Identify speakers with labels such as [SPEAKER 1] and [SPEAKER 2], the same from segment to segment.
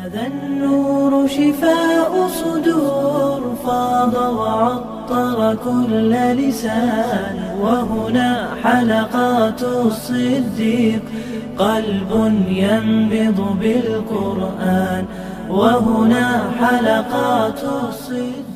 [SPEAKER 1] هذا النور شفاء صدور فاض وعطر كل لسان. وهنا حلقات الصديق قلب ينبض بالقرآن. وهنا حلقات الصديق.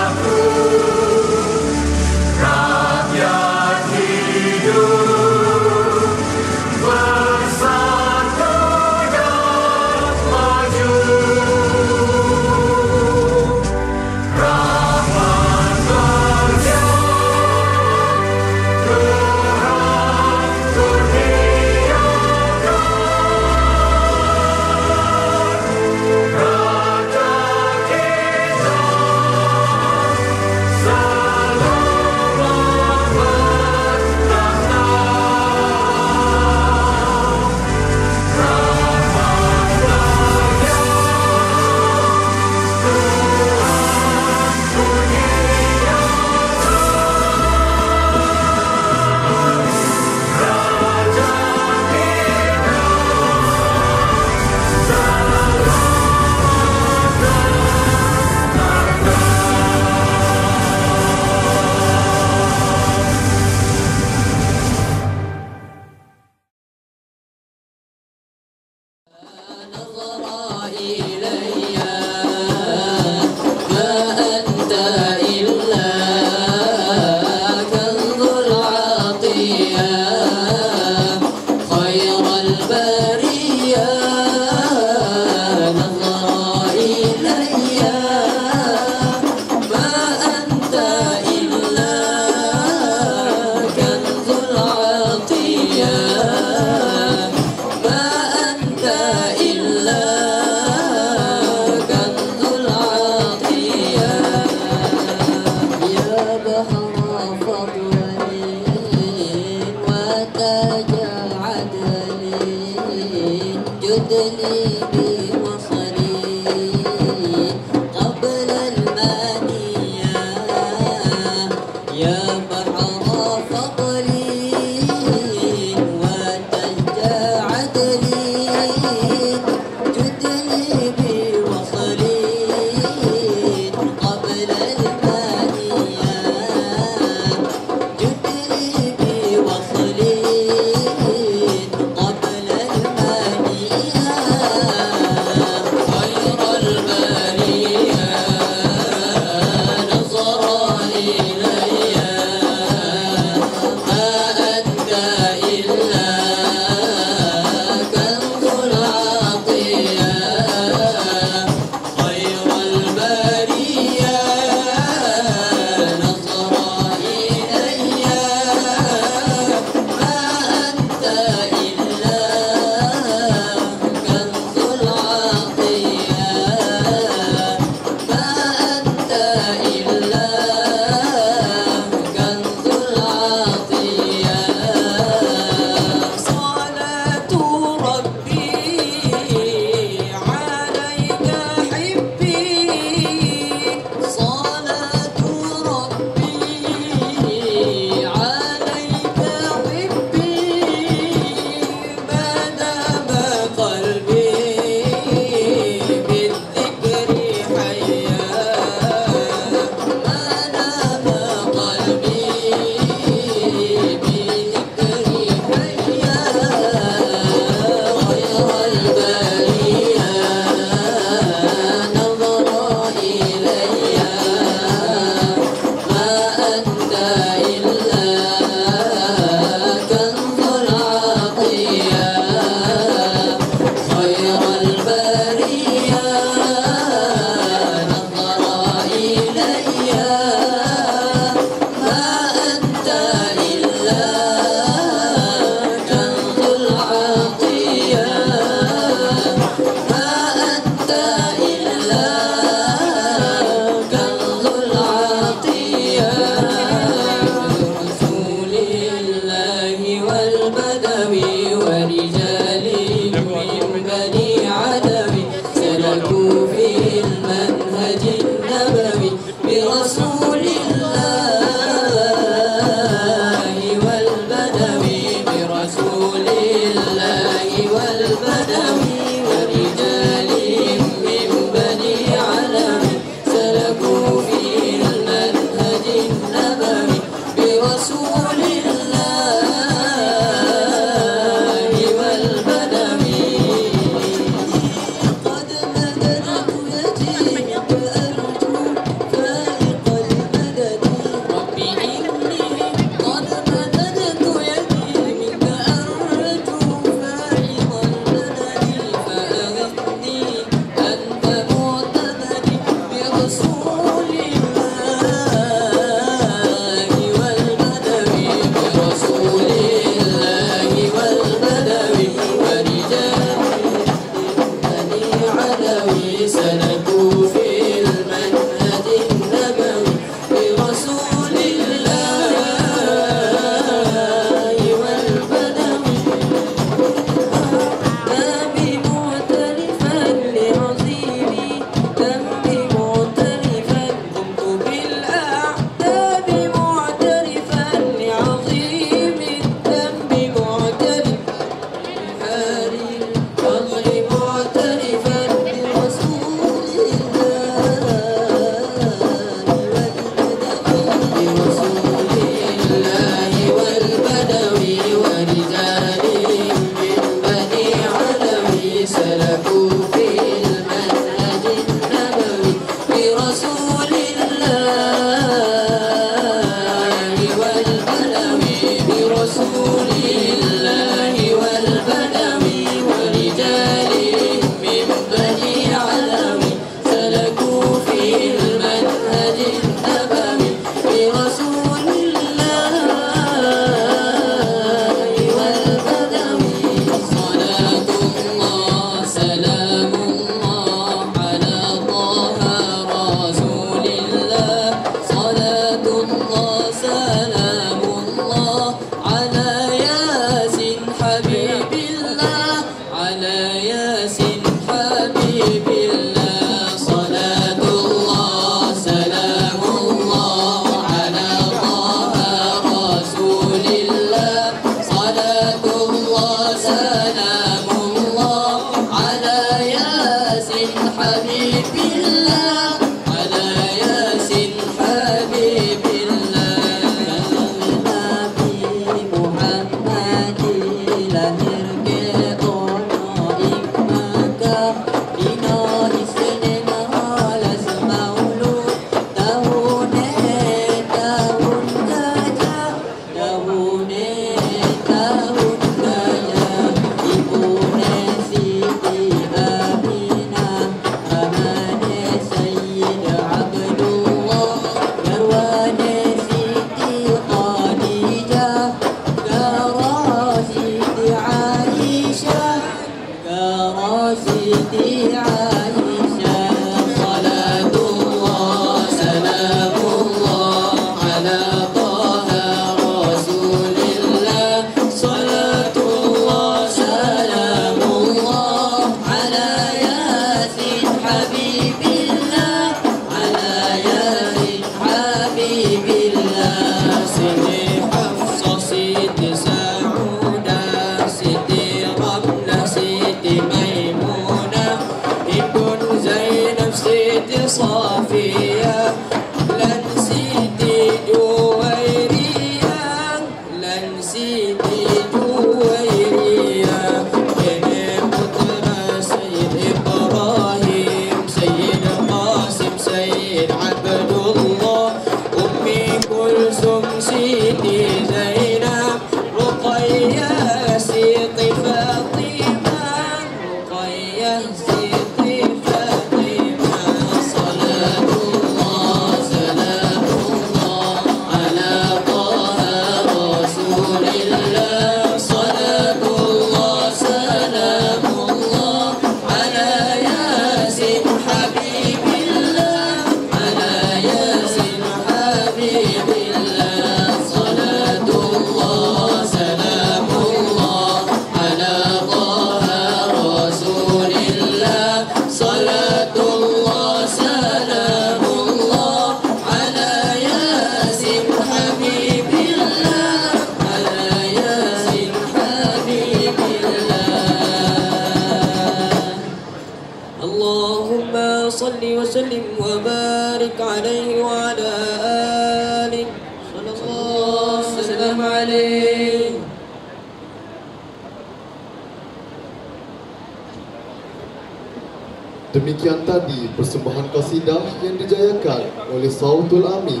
[SPEAKER 2] Demikian tadi persembahan qasidah yang dijayakan oleh Sautul Amin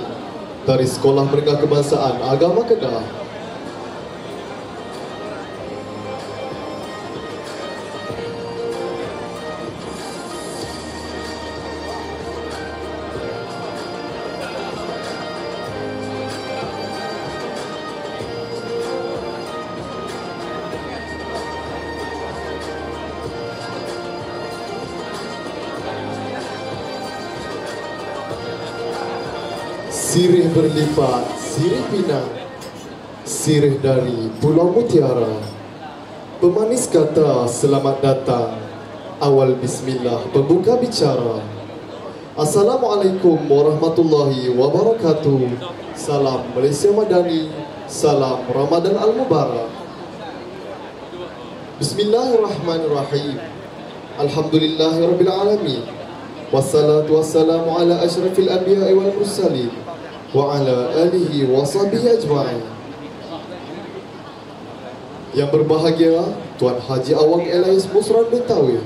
[SPEAKER 2] dari Sekolah Menengah Kebangsaan Agama Kedah. Sirih berlipat, sirih pinang, sirih dari Pulau Mutiara. Pemanis kata selamat datang, awal bismillah pembuka bicara. Assalamualaikum warahmatullahi wabarakatuh. Salam Malaysia Madani, salam Ramadan Al-Mubarak. Bismillahirrahmanirrahim. Alhamdulillahirabbil alamin. Wassalatu wassalamu ala asyrafil anbiya'i wal mursalin wa ala alihi wa sahbihi ajma'in. Yang berbahagia Tuan Haji Awang Elias Musran Bentawi,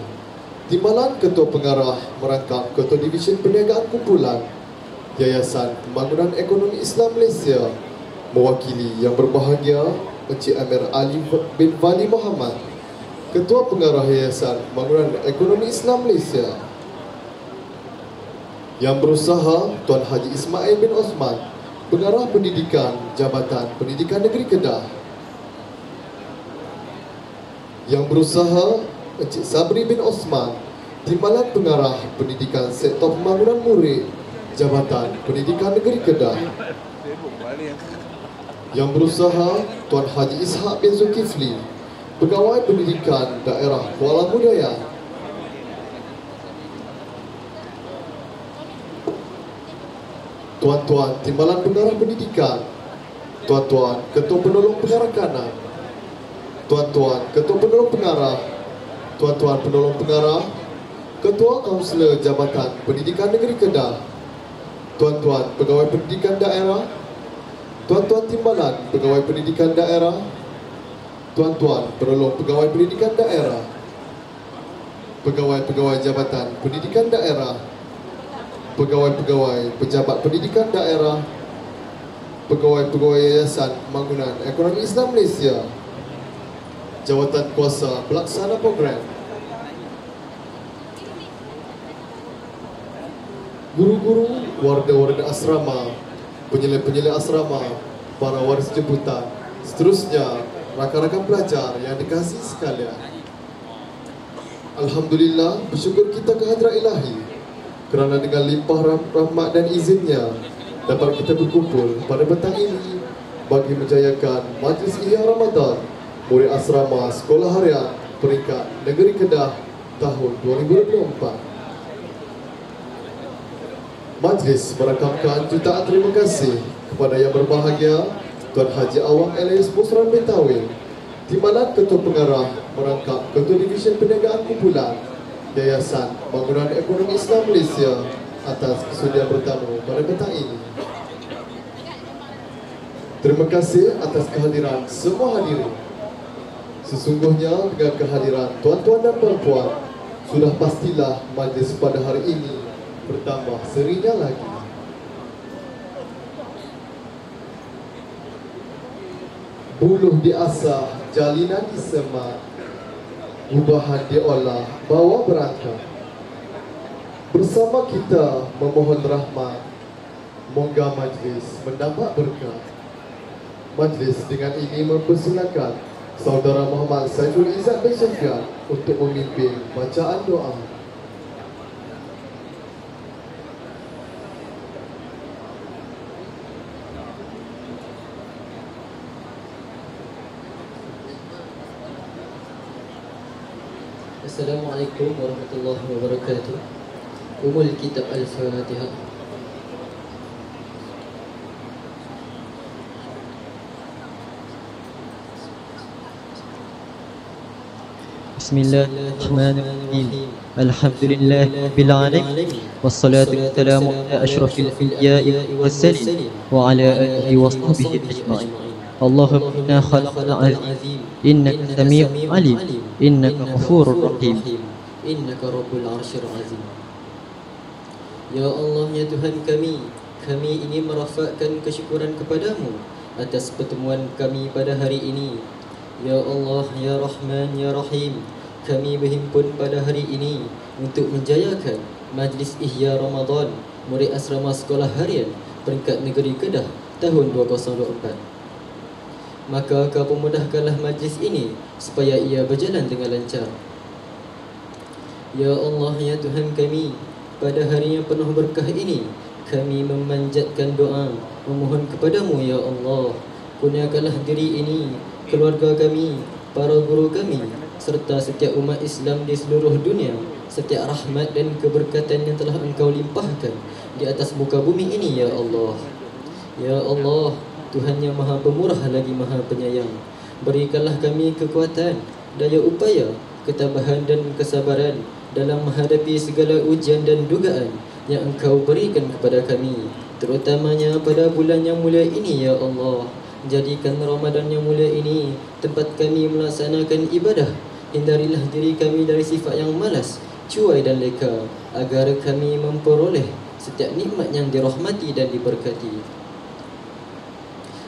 [SPEAKER 2] Timbalan Ketua Pengarah merangkap Ketua Divisyen Perniagaan Kumpulan Yayasan Pembangunan Ekonomi Islam Malaysia, mewakili yang berbahagia Encik Amir Ali bin Vali Muhammad, Ketua Pengarah Yayasan Pembangunan Ekonomi Islam Malaysia. Yang berusaha Tuan Haji Ismail bin Osman, Pengarah Pendidikan Jabatan Pendidikan Negeri Kedah. Yang berusaha Encik Sabri bin Osman, Timbalan Pengarah Pendidikan Sektor Pembangunan Murid Jabatan Pendidikan Negeri Kedah. Yang berusaha Tuan Haji Ishak bin Zulkifli, Pegawai Pendidikan Daerah Kuala Budaya. Tuan-tuan Timbalan Pengarah Pendidikan, tuan-tuan Ketua Penolong Pengarah Kanan, tuan-tuan Ketua Penolong Pengarah, tuan-tuan Penolong Pengarah, Ketua Kaunselor Jabatan Pendidikan Negeri Kedah, tuan-tuan Pegawai Pendidikan Daerah, tuan-tuan Timbalan Pegawai Pendidikan Daerah, tuan-tuan Penolong Pegawai Pendidikan Daerah, pegawai-pegawai Jabatan Pendidikan Daerah, pegawai-pegawai Pejabat Pendidikan Daerah, pegawai-pegawai Yayasan Pembangunan Ekonomi Islam Malaysia, Jawatan Kuasa Pelaksana Program, guru-guru, warga-warga asrama, penyelai-penyelai asrama, para waris jemputan, seterusnya rakan-rakan pelajar yang dikasihi sekalian. Alhamdulillah, bersyukur kita ke hadrat Ilahi kerana dengan limpah rahmat dan izinnya dapat kita berkumpul pada petang ini bagi menjayakan Majlis Ihya Ramadan Murid Asrama Sekolah Harian Peringkat Negeri Kedah tahun 2024. Majlis merakamkan jutaan terima kasih kepada yang berbahagia Tuan Haji Awang Elias Musran Bentawi, Timbalan Ketua Pengarah merangkap Ketua Divisyen Perniagaan Kumpulan Yayasan Pembangunan Ekonomi Islam Malaysia atas kesudian bertamu pada petang ini. Terima kasih atas kehadiran semua hadirin. Sesungguhnya dengan kehadiran tuan-tuan dan puan-puan, sudah pastilah majlis pada hari ini bertambah serinya lagi. Buluh diasah, jalinan disemat, ubahan diolah, bawa berangkat. Bersama kita memohon rahmat, moga majlis mendapat berkat. Majlis dengan ini mempersilakan Saudara Muhammad Saiful Izzat bin Syafiat untuk memimpin bacaan doa.
[SPEAKER 3] Assalamualaikum warahmatullahi wabarakatuh. Umul Kitab Al-Fatihah.
[SPEAKER 4] Bismillahirrahmanirrahim. Alhamdulillah bil alamin. Wassalatu wassalamu ala asyrafil anbiya'i wassalim wa ala alihi wa sahbihi ajma'in. Allahumma inna khalaqna azim, innaka sami'un alim, innaka ghafurur rahim.
[SPEAKER 3] innaka rabbul arsyil azim. Ya Allah, ya Tuhan kami ingin merafakkan kesyukuran kepadamu atas pertemuan kami pada hari ini. Ya Allah, ya Rahman, ya Rahim, kami berhimpun pada hari ini untuk menjayakan Majlis Ihya Ramadan Murid Asrama Sekolah Harian Peringkat Negeri Kedah tahun 2024. Maka Kau pemudahkanlah majlis ini supaya ia berjalan dengan lancar. Ya Allah, ya Tuhan kami, pada hari yang penuh berkah ini kami memanjatkan doa, memohon kepadamu ya Allah, kurniakanlah diri ini, keluarga kami, para guru kami, serta setiap umat Islam di seluruh dunia, setiap rahmat dan keberkatan yang telah Engkau limpahkan di atas muka bumi ini ya Allah. Ya Allah, Tuhan yang maha pemurah lagi maha penyayang, berikanlah kami kekuatan, daya upaya, ketabahan dan kesabaran dalam menghadapi segala ujian dan dugaan yang Engkau berikan kepada kami, terutamanya pada bulan yang mulia ini ya Allah. Jadikan Ramadan yang mulia ini tempat kami melaksanakan ibadah. Hindarilah diri kami dari sifat yang malas, cuai dan leka, agar kami memperoleh setiap nikmat yang dirahmati dan diberkati.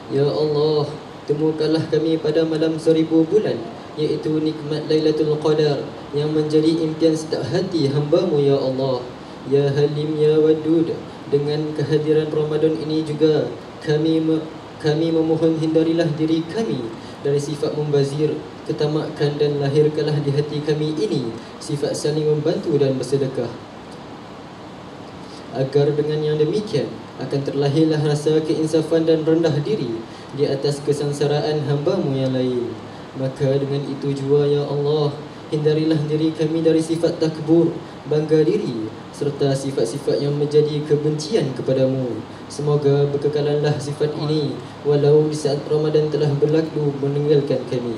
[SPEAKER 3] Ya Allah, temukanlah kami pada malam 1000 bulan, iaitu nikmat Lailatul Qadar yang menjadi impian setiap hati hamba-Mu ya Allah. Ya Halim, ya Wadud, dengan kehadiran Ramadan ini juga kami memohon hindarilah diri kami dari sifat membazir, ketamakan, dan lahirkanlah di hati kami ini sifat saling membantu dan bersedekah, agar dengan yang demikian akan terlahirlah rasa keinsafan dan rendah diri di atas kesengsaraan hamba-Mu yang lain. Maka dengan itu jua ya Allah, hindarilah diri kami dari sifat takbur, bangga diri, serta sifat-sifat yang menjadi kebencian kepadamu. Semoga berkekalanlah sifat ini walau di saat Ramadan telah berlalu meninggalkan kami.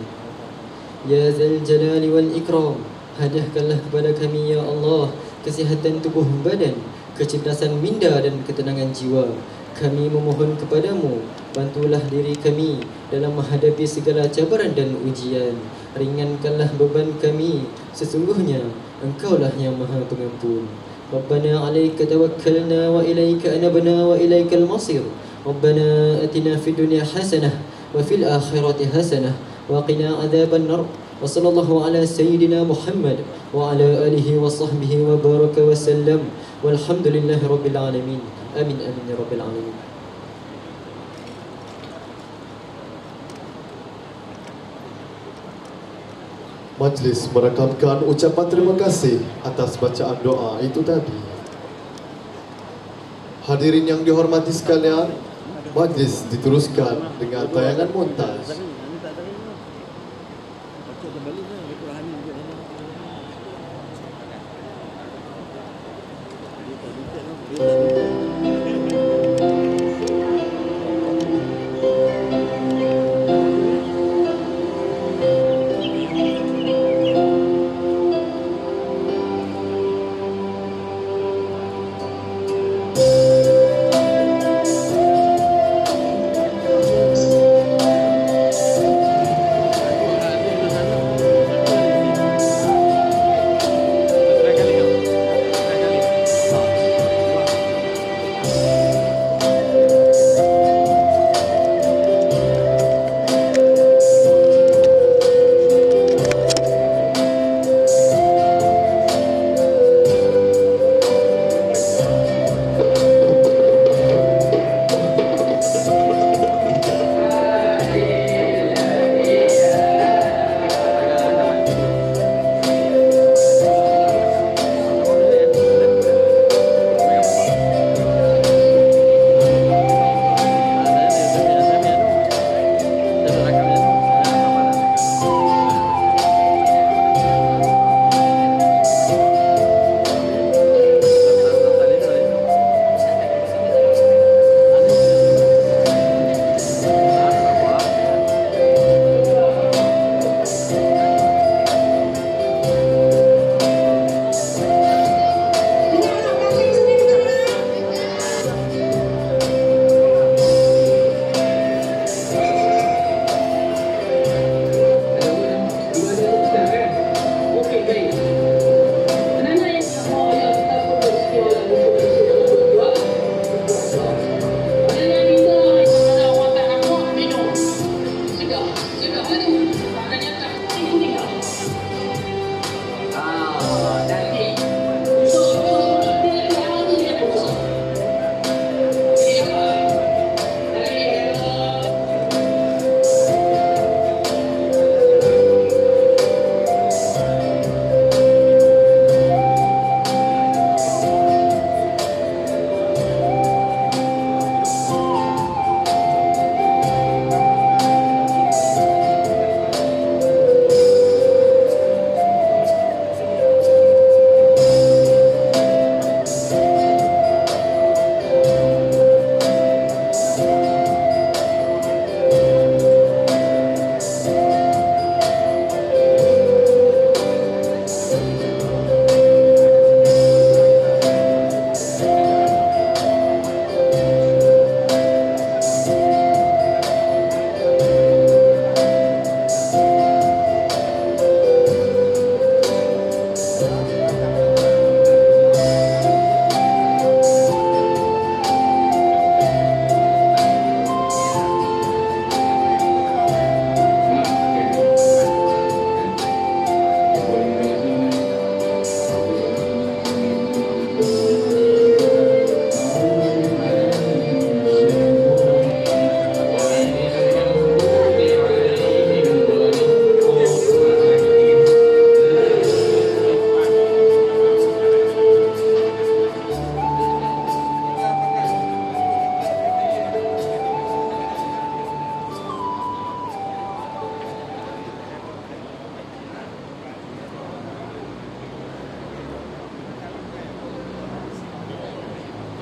[SPEAKER 3] Ya Zal Jalali wal Ikram, hadiahkanlah kepada kami ya Allah kesihatan tubuh badan, kecerdasan minda dan ketenangan jiwa. Kami memohon kepadamu, bantulah diri kami dalam menghadapi segala cabaran dan ujian. Ringankanlah beban kami, sesungguhnya Engkaulah yang maha pengampun. Rabbana alaika tawakkalna wa ilaika anabna wa ilaikal masir. Rabbana atina fid dunya hasanah wa fil akhirati hasanah wa qina adzaban nar. Wa sallallahu ala sayyidina Muhammad wa ala alihi wa sahbihi wa baraka wa sallam. Walhamdulillahi rabbil alamin. Amin amin ya rabbil alamin.
[SPEAKER 2] Majlis merekamkan ucapan terima kasih atas bacaan doa itu tadi. Hadirin yang dihormati sekalian, majlis diteruskan dengan tayangan montaj.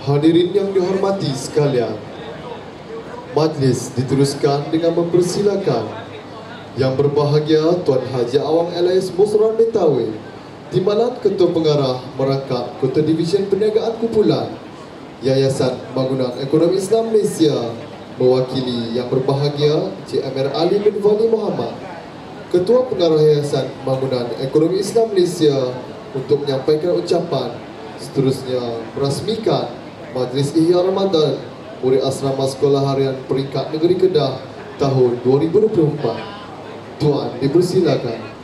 [SPEAKER 2] Hadirin yang dihormati sekalian, majlis diteruskan dengan mempersilakan Yang Berbahagia Tuan Haji Awang Elias Musran Betawi, Timbalan Ketua Pengarah Merangkap Kota Divisyen Perniagaan Kumpulan Yayasan Pembangunan Ekonomi Islam Malaysia, mewakili Yang Berbahagia Encik Amir Ali bin Fadli Muhammad, Ketua Pengarah Yayasan Pembangunan Ekonomi Islam Malaysia, untuk menyampaikan ucapan. Seterusnya merasmikan Majlis Ihya Ramadan Murid Asrama Sekolah Harian Peringkat Negeri Kedah tahun 2024. Tuan dipersilakan.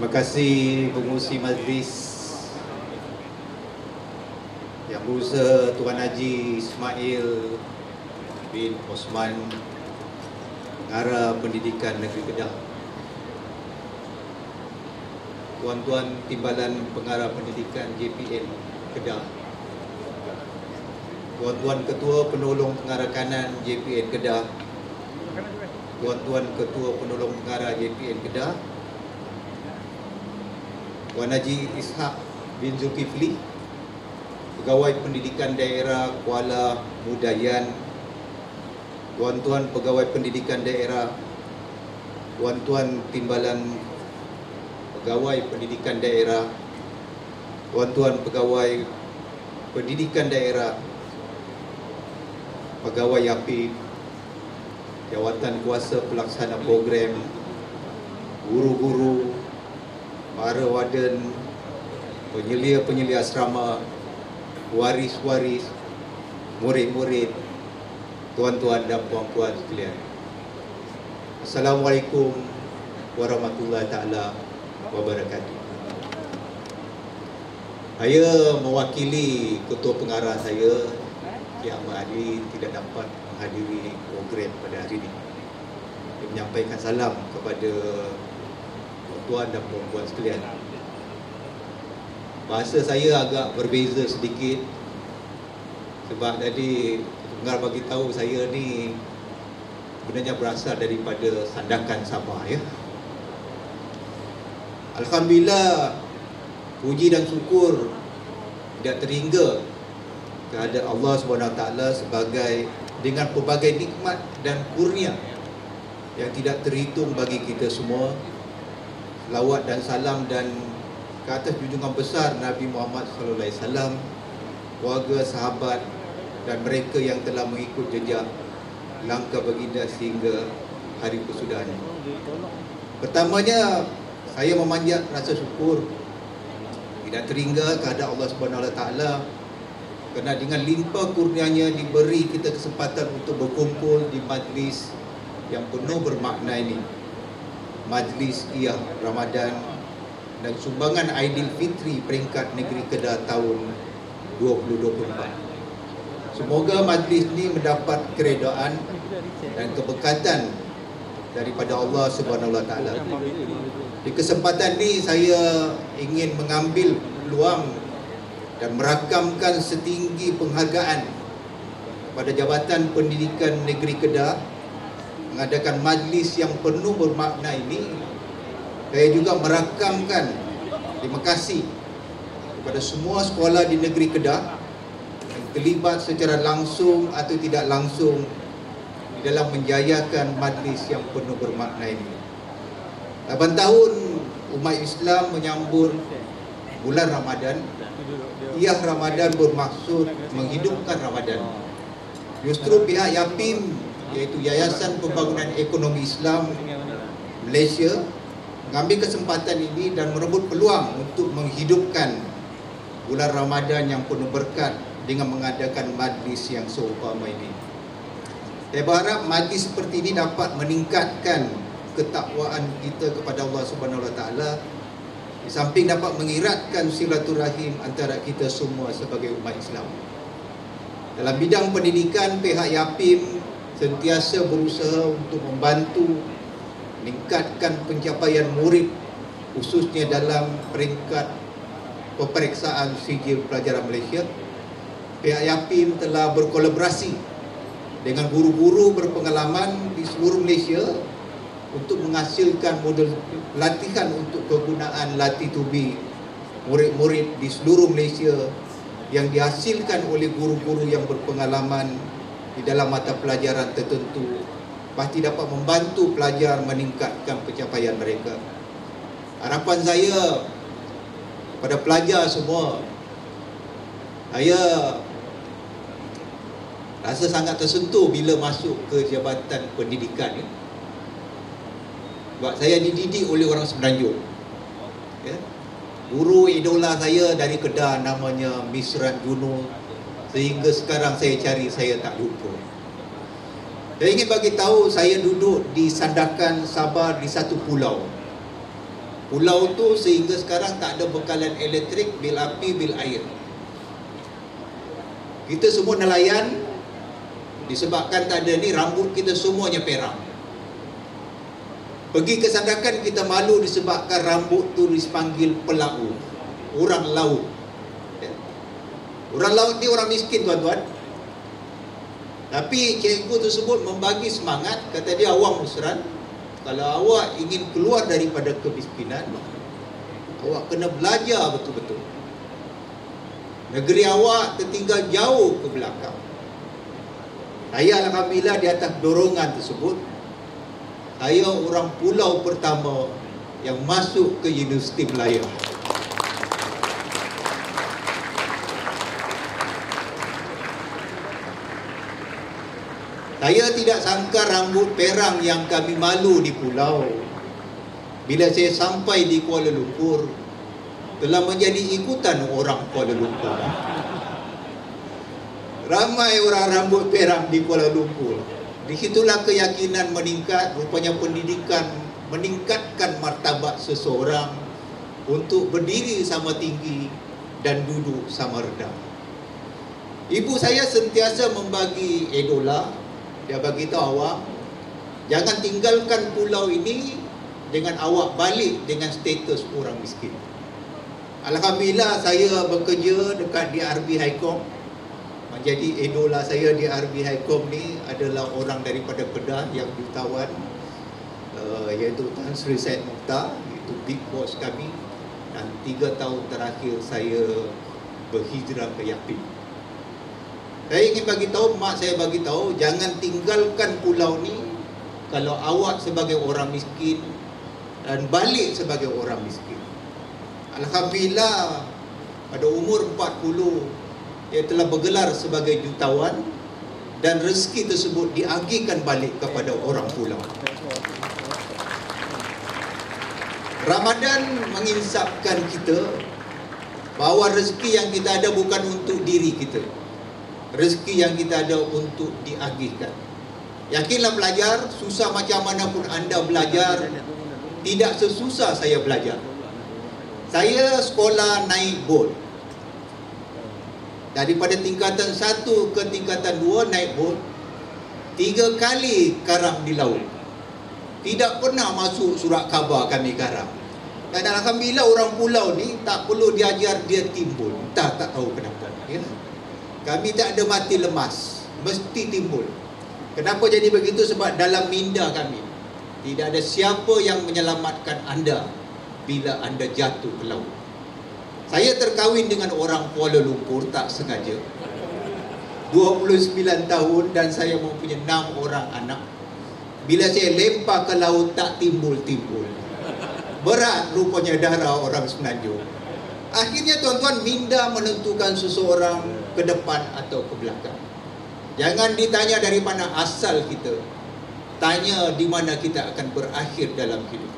[SPEAKER 5] Terima kasih pengurusi majlis Yang Berusaha Tuan Haji Ismail bin Osman, Pengarah Pendidikan Negeri Kedah, Tuan-tuan Timbalan Pengarah Pendidikan JPN Kedah, Tuan-tuan Ketua Penolong Pengarah Kanan JPN Kedah, Tuan-tuan Ketua Penolong Pengarah JPN Kedah, Tuan Haji Ishak bin Zulkifli, Pegawai Pendidikan Daerah Kuala Mudayan, Tuan-tuan Pegawai Pendidikan Daerah, Tuan-tuan Timbalan Pegawai Pendidikan Daerah, Tuan-tuan Pegawai Pendidikan Daerah, Pegawai YAPIM, Jawatan Kuasa Pelaksana Program, guru-guru, para waden, penyelia-penyelia asrama, waris-waris, murid-murid, tuan-tuan dan puan-puan sekalian. Assalamualaikum warahmatullahi taala wabarakatuh. Saya mewakili Ketua Pengarah saya, Encik Ahmad Ali, tidak dapat menghadiri program pada hari ini. Saya menyampaikan salam kepada tuan dan puan-puan sekalian. Bahasa saya agak berbeza sedikit sebab tadi pengarah bagi tahu saya ni sebenarnya berasal daripada Sandakan Sabah, ya. Alhamdulillah, puji dan syukur tidak terhingga kehadrat Allah SWT sebagai dengan pelbagai nikmat dan kurnia yang tidak terhitung bagi kita semua. Selawat dan salam dan ke atas junjungan besar Nabi Muhammad SAW, keluarga, sahabat dan mereka yang telah mengikut jejak langkah baginda sehingga hari kesudahan. Pertamanya, saya memanjat rasa syukur tidak terhingga kehadrat Allah SWT kerana dengan limpah kurnianya diberi kita kesempatan untuk berkumpul di majlis yang penuh bermakna ini, Majlis Ihya Ramadan dan sumbangan Aidilfitri Peringkat Negeri Kedah tahun 2024. Semoga majlis ini mendapat keredaan dan keberkatan daripada Allah SWT. Di kesempatan ini saya ingin mengambil peluang dan merakamkan setinggi penghargaan pada Jabatan Pendidikan Negeri Kedah mengadakan majlis yang penuh bermakna ini. Saya juga merakamkan terima kasih kepada semua sekolah di negeri Kedah yang terlibat secara langsung atau tidak langsung di dalam menjayakan majlis yang penuh bermakna ini. 8 tahun umat Islam menyambut bulan Ramadan. Ihya Ramadan bermaksud menghidupkan Ramadan. Justru pihak YAPIM, iaitu Yayasan Pembangunan Ekonomi Islam Malaysia, mengambil kesempatan ini dan merebut peluang untuk menghidupkan bulan Ramadan yang penuh berkat dengan mengadakan majlis yang seumpama ini. Saya berharap majlis seperti ini dapat meningkatkan ketakwaan kita kepada Allah Subhanahu Wa Taala, di samping dapat mengeratkan silaturahim antara kita semua sebagai umat Islam. Dalam bidang pendidikan, pihak Yapim sentiasa berusaha untuk membantu meningkatkan pencapaian murid, khususnya dalam peringkat peperiksaan sijil pelajaran Malaysia. Pihak Yapim telah berkolaborasi dengan guru-guru berpengalaman di seluruh Malaysia untuk menghasilkan modul latihan untuk kegunaan latih tubi murid-murid di seluruh Malaysia yang dihasilkan oleh guru-guru yang berpengalaman di dalam mata pelajaran tertentu, pasti dapat membantu pelajar meningkatkan pencapaian mereka. Harapan saya pada pelajar semua, saya rasa sangat tersentuh bila masuk ke jabatan pendidikan ya. Sebab saya dididik oleh orang Semenanjung ya. Guru idola saya dari Kedah namanya Misran Juno, sehingga sekarang saya cari saya tak lupa. Saya ingin bagi tahu, saya duduk di Sandakan Sabah di satu pulau. Pulau tu sehingga sekarang tak ada bekalan elektrik, bil api, bil air. Kita semua nelayan, disebabkan tak ada ni, rambut kita semuanya perak. Pergi ke Sandakan kita malu disebabkan rambut tu dipanggil pelau, orang laut. Orang laut ni orang miskin tuan-tuan. Tapi cikgu tersebut membagi semangat, kata dia, awak Musran, kalau awak ingin keluar daripada kemiskinan, awak kena belajar betul-betul. Negeri awak tertinggal jauh ke belakang. Saya alhamdulillah di atas dorongan tersebut, saya orang pulau pertama yang masuk ke Universiti Melaya. Saya tidak sangka rambut perang yang kami malu di pulau, bila saya sampai di Kuala Lumpur, telah menjadi ikutan orang Kuala Lumpur. Ramai orang rambut perang di Kuala Lumpur. Di situlah keyakinan meningkat. Rupanya pendidikan meningkatkan martabat seseorang untuk berdiri sama tinggi dan duduk sama rendah. Ibu saya sentiasa membagi idola. Dia bagi tahu awak, jangan tinggalkan pulau ini dengan awak balik dengan status orang miskin. Alhamdulillah saya bekerja dekat DRB Highcom. Menjadi idola saya di RB Highcom ni adalah orang daripada Kedah yang jutawan, iaitu Tan Sri Syed Mukhtar, itu big boss kami. Dan 3 tahun terakhir saya berhijrah ke Yapim. Saya ingin bagi tahu, mak saya bagi tahu, jangan tinggalkan pulau ni kalau awak sebagai orang miskin dan balik sebagai orang miskin. Alhamdulillah pada umur 40 ia telah bergelar sebagai jutawan dan rezeki tersebut diagihkan balik kepada orang pulau. Ramadan menginsapkan kita bahawa rezeki yang kita ada bukan untuk diri kita. Rezeki yang kita ada untuk diagihkan. Yakinlah pelajar, susah macam mana pun anda belajar, tidak sesusah saya belajar. Saya sekolah naik bot. Daripada tingkatan 1 ke tingkatan 2 naik bot, 3 kali karam di laut. Tidak pernah masuk surat khabar kami karam. Dan alhamdulillah orang pulau ni tak perlu diajar dia timbul. Tak tahu kenapa ya? Kami tak ada mati lemas, mesti timbul. Kenapa jadi begitu? Sebab dalam minda kami tidak ada siapa yang menyelamatkan anda bila anda jatuh ke laut. Saya terkahwin dengan orang Kuala Lumpur tak sengaja, 29 tahun, dan saya mempunyai 6 orang anak. Bila saya lempar ke laut tak timbul-timbul. Berat rupanya darah orang Semenanjung. Akhirnya tuan-tuan, minda menentukan seseorang ke depan atau ke belakang. Jangan ditanya dari mana asal kita, tanya di mana kita akan berakhir dalam hidup.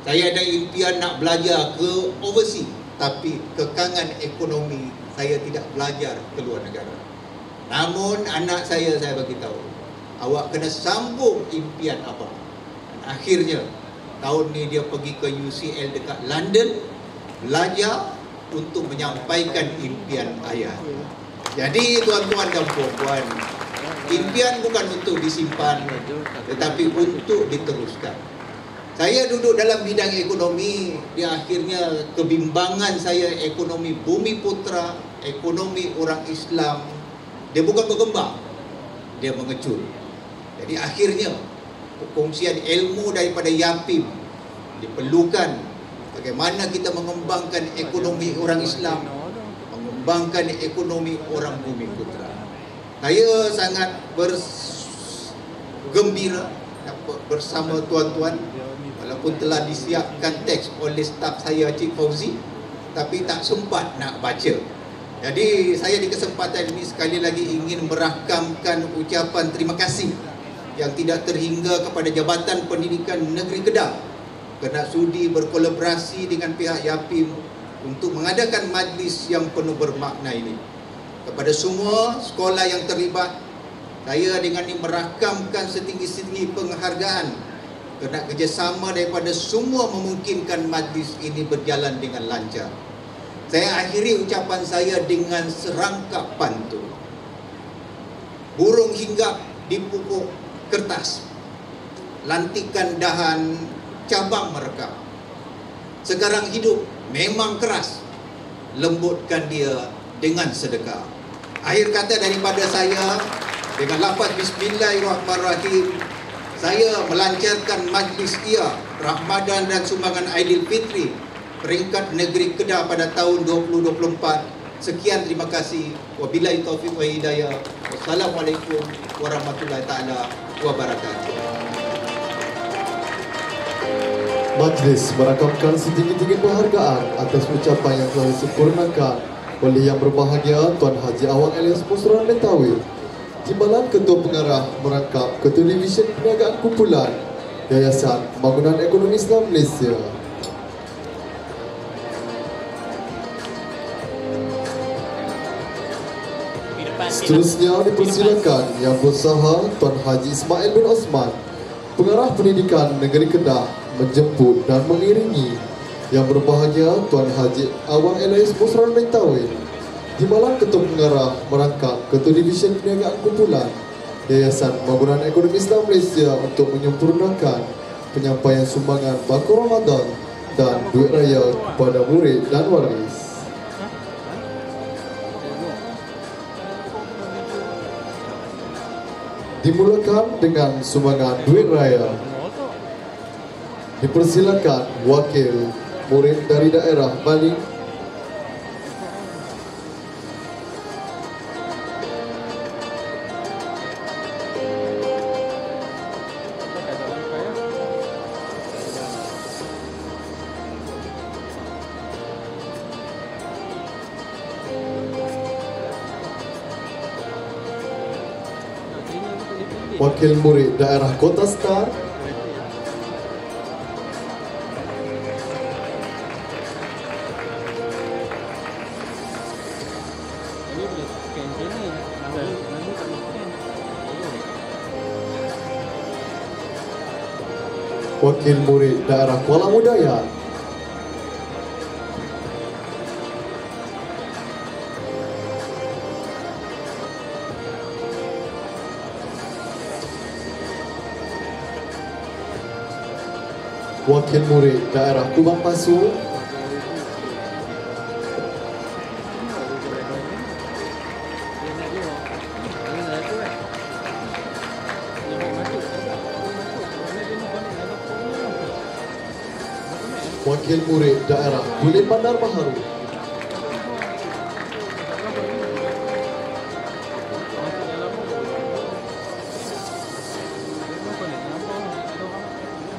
[SPEAKER 5] Saya ada impian nak belajar ke overseas, tapi kekangan ekonomi saya tidak belajar ke luar negara. Namun anak saya bagi tahu, awak kena sambung impian abang. akhirnya tahun ni dia pergi ke UCL dekat London belajar untuk menyampaikan impian ayah. Jadi tuan-tuan dan puan-puan, impian bukan untuk disimpan tetapi untuk diteruskan. Saya duduk dalam bidang ekonomi, di akhirnya kebimbangan saya ekonomi Bumi Putra, ekonomi orang Islam, dia bukan berkembang, dia mengecul. Jadi akhirnya perkongsian ilmu daripada Yapim diperlukan. Bagaimana kita mengembangkan ekonomi orang Islam, mengembangkan ekonomi orang Bumi Putra. Saya sangat bergembira bersama tuan-tuan, walaupun telah disiapkan teks oleh staf saya Cik Fauzi, tapi tak sempat nak baca. Jadi saya di kesempatan ini sekali lagi ingin merakamkan ucapan terima kasih yang tidak terhingga kepada Jabatan Pendidikan Negeri Kedah kerana sudi berkolaborasi dengan pihak Yapim untuk mengadakan majlis yang penuh bermakna ini. Kepada semua sekolah yang terlibat, saya dengan ini merakamkan setinggi-tinggi penghargaan kerana kerjasama daripada semua memungkinkan majlis ini berjalan dengan lancar. Saya akhiri ucapan saya dengan serangkap pantun. Burung hinggap di pupuk kertas, lantikan dahan cabang merekam. Sekarang hidup memang keras, lembutkan dia dengan sedekah. Akhir kata daripada saya, dengan lafaz Bismillahirrahmanirrahim, saya melancarkan majlis Ia Ramadan dan Sumbangan Aidilfitri peringkat negeri Kedah pada tahun 2024. Sekian, terima kasih. Wabillahi taufiq wa hidayah. Wassalamualaikum warahmatullahi taala wabarakatuh.
[SPEAKER 2] Majlis merakamkan setinggi-tinggi penghargaan atas ucapan yang telah disempurnakan oleh Yang Berbahagia Tuan Haji Awang Elias Musran Mentawi, Timbalan Ketua Pengarah merangkap Ketua Divisyen Perniagaan Kumpulan Yayasan Pembangunan Ekonomi Islam Malaysia. Seterusnya dipersilakan Yang Berusaha Tuan Haji Ismail bin Osman, Pengarah Pendidikan Negeri Kedah, menjemput dan mengiringi Yang Berbahagia Tuan Haji Awang Elias Musran Mentawi, Timbalan Ketua Pengarah merangkap Ketua Divisyen Perniagaan Kumpulan Yayasan Pembangunan Ekonomi Islam Malaysia untuk menyempurnakan penyampaian sumbangan bako Ramadan dan duit raya kepada murid dan waris. Dimulakan dengan sumbangan duit raya. Dipersilakan wakil murid dari daerah Bali, wakil murid daerah Kota Star, wakil murid daerah Kuala Mudayan, wakil murid daerah Kubang Pasu, wakil murid daerah Bulim Bandar Baharu,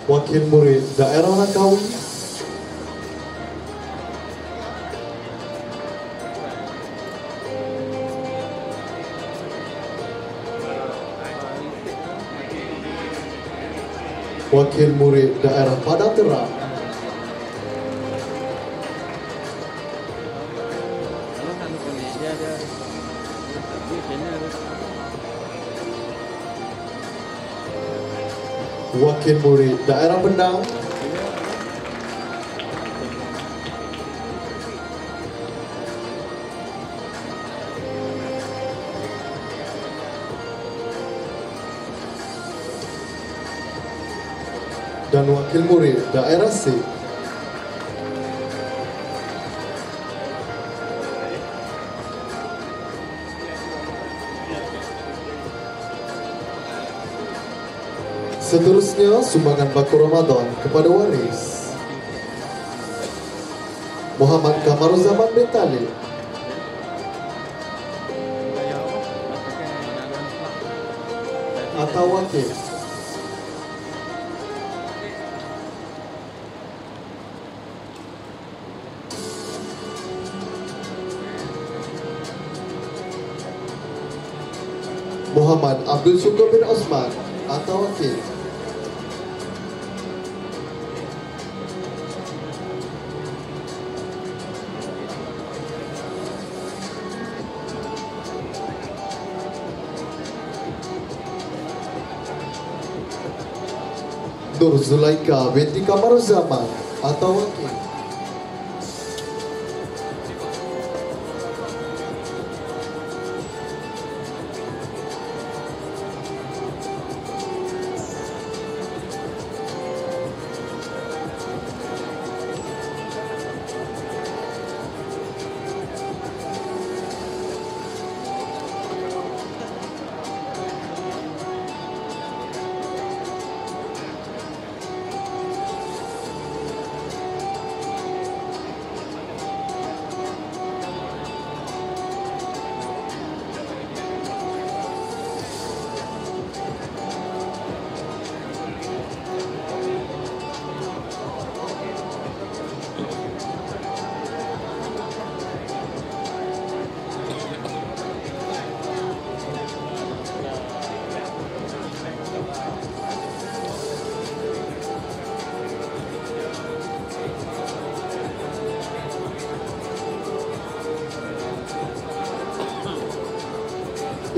[SPEAKER 2] wakil murid daerah Langkawi, wakil murid daerah Padang Terang, Wakil Murid Daerah Penang, dan Wakil Murid Daerah C. Seterusnya, sumbangan baku Ramadan kepada waris. Muhammad Kamaruzaman bin Talib, atau wakil. Muhammad Abdul Syukur bin Osman, atau wakil. Nur Zulaika binti Kamaruzaman, atau wakil.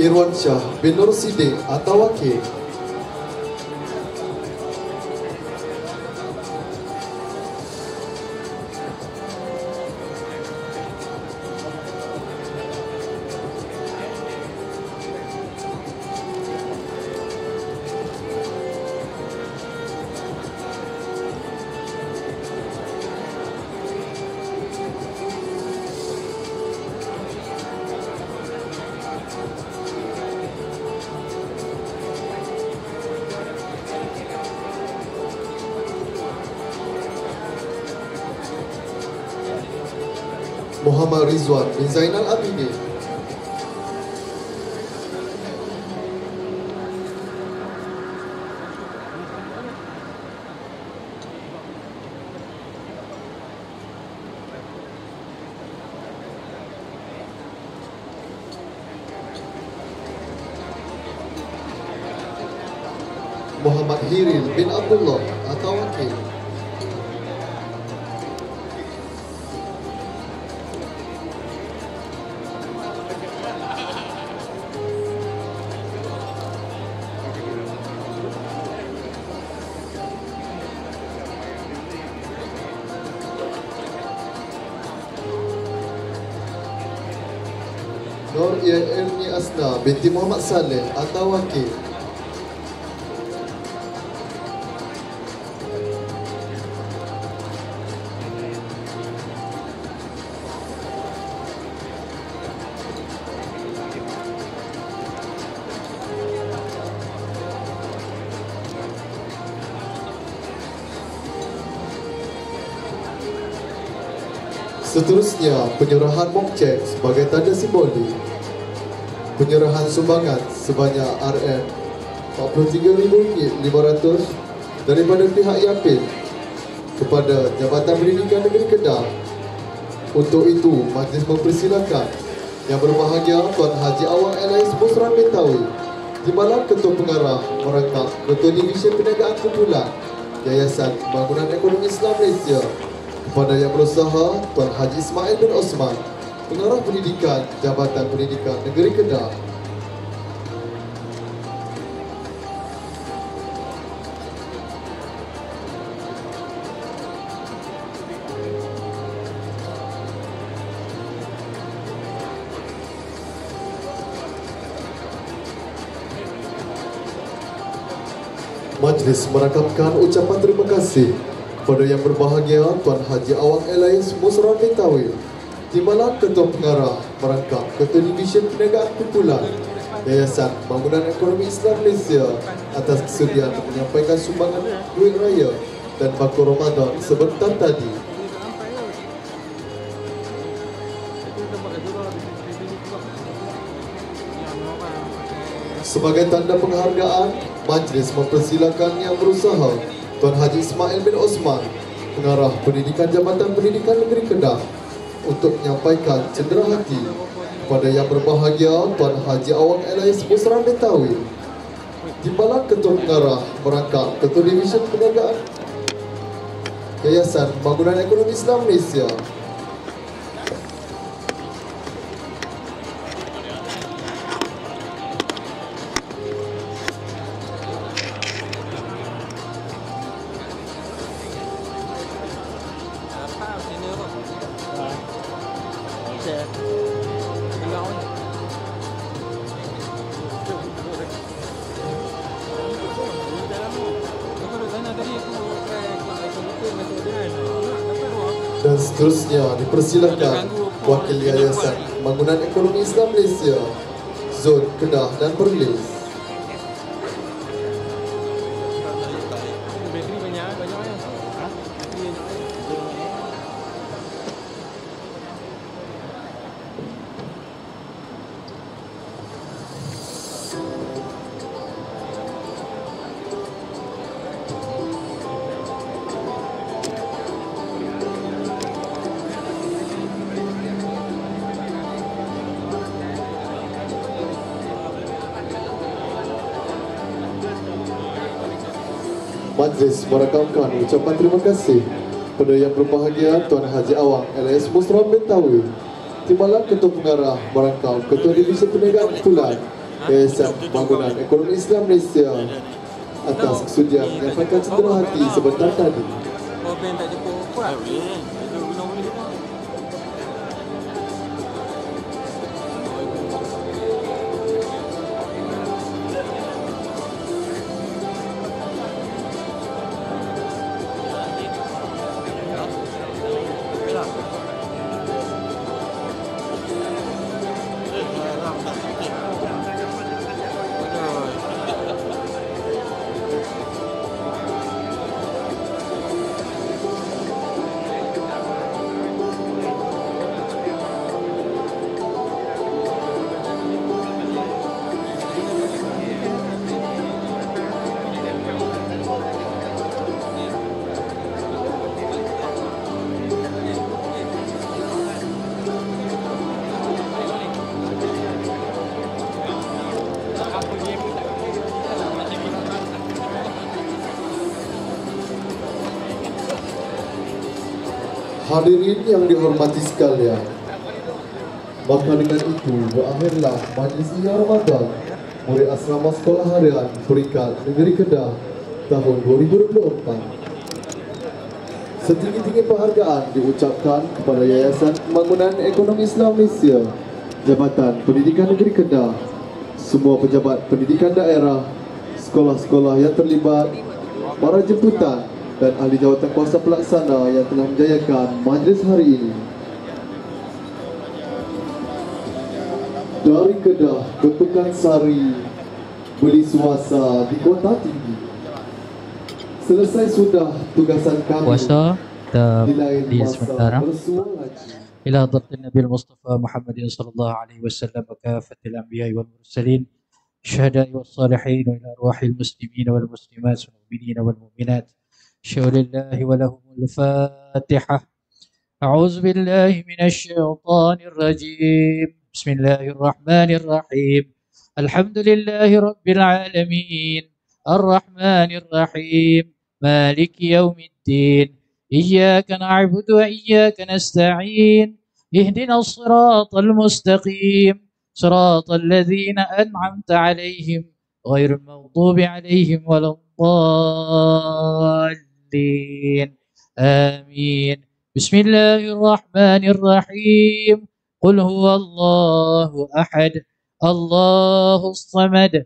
[SPEAKER 2] Irwan Shah bin Nur Siddiq, atau wakil. Muhammad Rizwan bin Zainal Abidin, Muhammad Hiril bin Abdullah, atau wakil. Nur Erni Asna binti Muhammad Saleh, atau wakil. Seterusnya, penyerahan mokcek sebagai tanda simbolik. Penyerahan sumbangan sebanyak RM43,500 daripada pihak Yapin kepada Jabatan Pendidikan Negeri Kedah. Untuk itu, majlis mempersilakan Yang berbahagia Tuan Haji Awang Elais Busran bin Tawi, Timbalan Ketua Pengarah Merangkap Ketua Divisi Perniagaan Kumpulan Yayasan Pembangunan Ekonomi Islam Malaysia, kepada Yang Berusaha Tuan Haji Ismail bin Osman, Pengarah Pendidikan Jabatan Pendidikan Negeri Kedah. Majlis merakapkan ucapan terima kasih kepada yang berbahagia Tuan Haji Awang Elias Musran bin Tawil, Timbalan Ketua Pengarah merangkap Ketua Division Perniagaan Kumpulan Yayasan Pembangunan Ekonomi Islam Malaysia atas kesudian menyampaikan sumbangan duit raya dan baku Ramadan sebentar tadi. Sebagai tanda penghargaan, majlis mempersilakan yang berusaha Tuan Haji Ismail bin Osman, Pengarah Pendidikan Jabatan Pendidikan Negeri Kedah, untuk menyampaikan cendera hati kepada yang berbahagia Tuan Haji Awang Elias Musran bin Tawil, Timbalan Ketua Pengarah merangkap Ketua Division Perniagaan Yayasan Pembangunan Ekonomi Islam Malaysia. Dan seterusnya dipersilakan Wakil Yayasan Pembangunan Ekonomi Islam Malaysia Zon Kedah dan Perlis. Majlis merakamkan ucapan terima kasih kepada yang berbahagia Tuan Haji Awang Elias Musran bin Tawil, Timbalan Ketua Pengarah merangkap Ketua Divisi Perniagaan Kumpulan Yayasan Pembangunan Ekonomi Islam Malaysia atas kesudian menyampaikan cendera hati sebentar tadi. Hadirin yang dihormati sekalian, maka dengan itu berakhirlah Majlis Ihya Ramadan Murid Asrama Sekolah Harian Peringkat Negeri Kedah tahun 2024. Setinggi-tinggi penghargaan diucapkan kepada Yayasan Pembangunan Ekonomi Islam Malaysia, Jabatan Pendidikan Negeri Kedah, semua pejabat pendidikan daerah, sekolah-sekolah yang terlibat, para jemputan dan ahli jawatan kuasa pelaksana yang telah menjayakan majlis hari ini. Dari Kedah ke Pekansari, beli suasa di Kota Tinggi. Selesai sudah tugasan kami.
[SPEAKER 6] Puasa kita
[SPEAKER 2] di lain
[SPEAKER 6] di
[SPEAKER 2] masa
[SPEAKER 6] sementara
[SPEAKER 2] bersua lagi.
[SPEAKER 6] ila hadratin Nabi Mustafa Muhammadin sallallahu alaihi wasallam wa kafatil anbiya'i wal mursalin syuhada'i was salihin wa ila arwahil muslimin wal muslimat wal mu'minin wal mu'minat. أشهد لله ولهم الفاتحة. أعوذ بالله من الشيطان الرجيم. بسم الله الرحمن الرحيم. الحمد لله رب العالمين الرحمن الرحيم مالك يوم الدين إياك نعبد وإياك نستعين اهدنا الصراط المستقيم صراط الذين أنعمت عليهم غير المغضوب عليهم ولا الضالين. آمين. بسم الله الرحمن الرحيم. قل هو الله أحد الله الصمد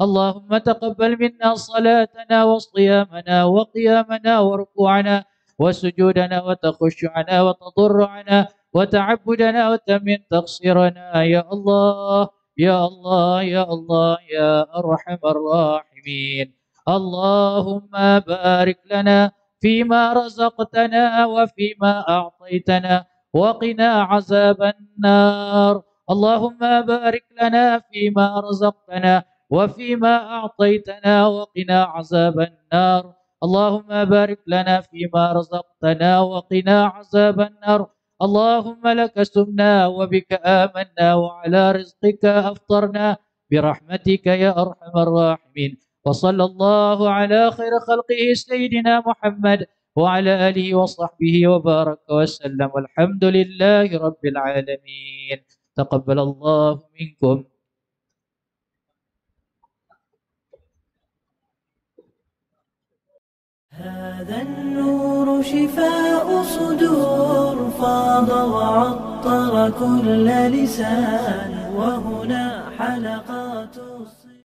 [SPEAKER 6] اللهم تقبل منا صلاتنا وصيامنا وقيامنا وركوعنا وسجودنا وتخشعنا وتضرعنا وتعبدنا وتمن تقصيرنا يا الله يا الله يا الله يا أرحم الراحمين. اللهم بارك لنا فيما رزقتنا وفيما أعطيتنا وقنا عذاب النار. اللهم بارك لنا فيما رزقتنا وفيما أعطيتنا وقنا عذاب النار. اللهم بارك لنا فيما رزقتنا وقنا عذاب النار. اللهم لك سمنا وبك آمنا وعلى رزقك أفطرنا برحمتك يا أرحم الراحمين. وصلى الله على خير خلقه سيدنا محمد وعلى آله وصحبه وبارك وسلم والحمد لله رب العالمين. تقبل الله منكم.
[SPEAKER 1] هذا النور شفاء صدور فاض وعطر كل لسان وهنا حلقات